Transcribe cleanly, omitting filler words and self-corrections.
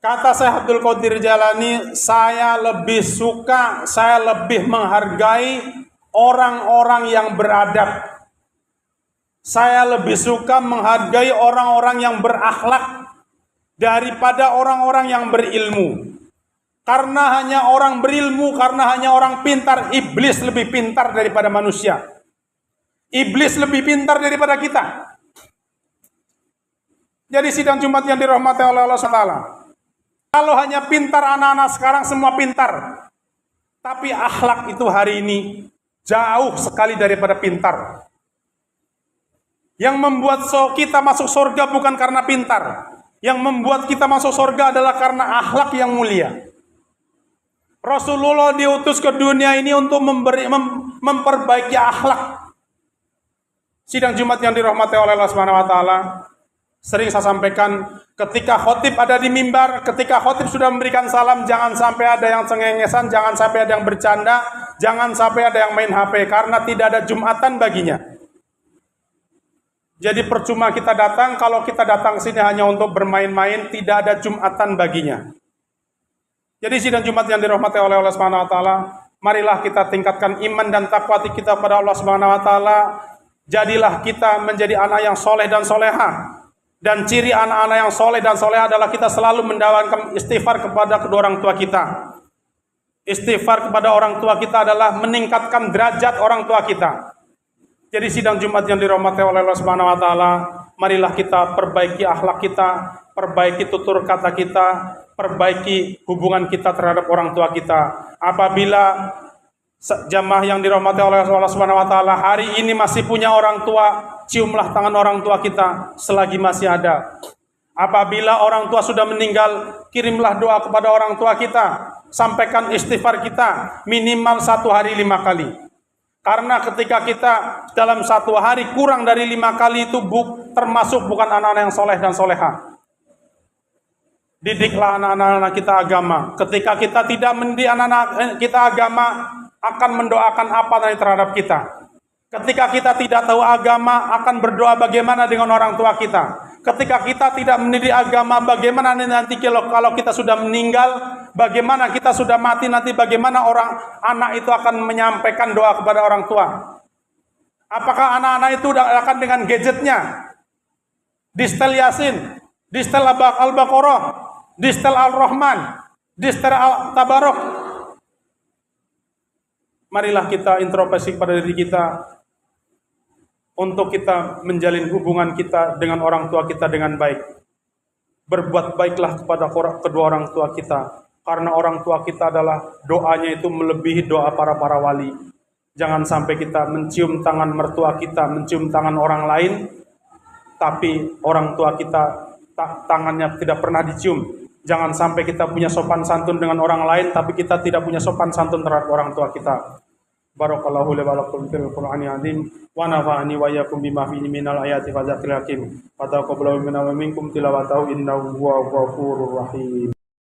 Kata Syekh Abdul Qadir Jalani, saya lebih menghargai orang-orang yang beradab. Saya lebih suka menghargai orang-orang yang berakhlak daripada orang-orang yang berilmu. Karena hanya orang berilmu, karena hanya orang pintar, iblis lebih pintar daripada manusia. Iblis lebih pintar daripada kita. Jadi sidang Jumat yang dirahmati oleh Allah SWT. Kalau hanya pintar anak-anak sekarang semua pintar. Tapi akhlak itu hari ini jauh sekali daripada pintar. Yang membuat kita masuk surga bukan karena pintar. Yang membuat kita masuk surga adalah karena akhlak yang mulia. Rasulullah diutus ke dunia ini untuk memperbaiki akhlak. Sidang Jumat yang dirahmati oleh Allah Subhanahu wa taala, sering saya sampaikan, ketika khotib ada di mimbar, ketika khotib sudah memberikan salam, jangan sampai ada yang cengengesan, jangan sampai ada yang bercanda, jangan sampai ada yang main HP, karena tidak ada Jumatan baginya. Jadi percuma kita datang, kalau kita datang sini hanya untuk bermain-main, tidak ada Jumatan baginya. Jadi sidang Jumat yang dirahmati oleh Allah Subhanahu wa taala, marilah kita tingkatkan iman dan takwa kita kepada Allah Subhanahu wa taala. Jadilah kita menjadi anak yang soleh dan soleha. Dan ciri anak-anak yang soleh dan soleha adalah kita selalu mendawamkan istighfar kepada kedua orang tua kita. Istighfar kepada orang tua kita adalah meningkatkan derajat orang tua kita. Jadi sidang Jumat yang dirahmati oleh Allah Subhanahu wa taala, marilah kita perbaiki akhlak kita, perbaiki tutur kata kita, perbaiki hubungan kita terhadap orang tua kita. Apabila jamaah yang dirahmati oleh Allah Subhanahu wa taala hari ini masih punya orang tua, ciumlah tangan orang tua kita selagi masih ada. Apabila orang tua sudah meninggal, kirimlah doa kepada orang tua kita, sampaikan istighfar kita minimal 1 hari 5 kali. Karena ketika kita dalam 1 hari kurang dari 5 kali itu termasuk bukan anak-anak yang soleh dan soleha. Didiklah anak-anak kita agama. Ketika kita tidak mendidik anak-anak kita agama, akan mendoakan apa nanti terhadap kita. Ketika kita tidak tahu agama, akan berdoa bagaimana dengan orang tua kita. Ketika kita tidak mendidik agama, bagaimana nanti kalau kita sudah meninggal, bagaimana kita sudah mati nanti, bagaimana anak itu akan menyampaikan doa kepada orang tua. Apakah anak-anak itu akan dengan gadgetnya, distel Yasin, distel Al-Baqarah, distel Al-Rahman, distel Al-Tabarok? Marilah kita introspeksi pada diri kita untuk kita menjalin hubungan kita dengan orang tua kita dengan baik. Berbuat baiklah kepada kedua orang tua kita, karena orang tua kita adalah doanya itu melebihi doa para wali. Jangan sampai kita mencium tangan mertua kita, mencium tangan orang lain, tapi orang tua kita tangannya tidak pernah dicium. Jangan sampai kita punya sopan santun dengan orang lain, tapi kita tidak punya sopan santun terhadap orang tua kita. Barakallahu li wa lakum fil Qur'ani azim wa nafa'ani wa iyyakum bima fihi minal ayati wa dzikril hakim. Wa taqabbalu minna wa minkum tilawatahu innahu huwal ghafurur rahim.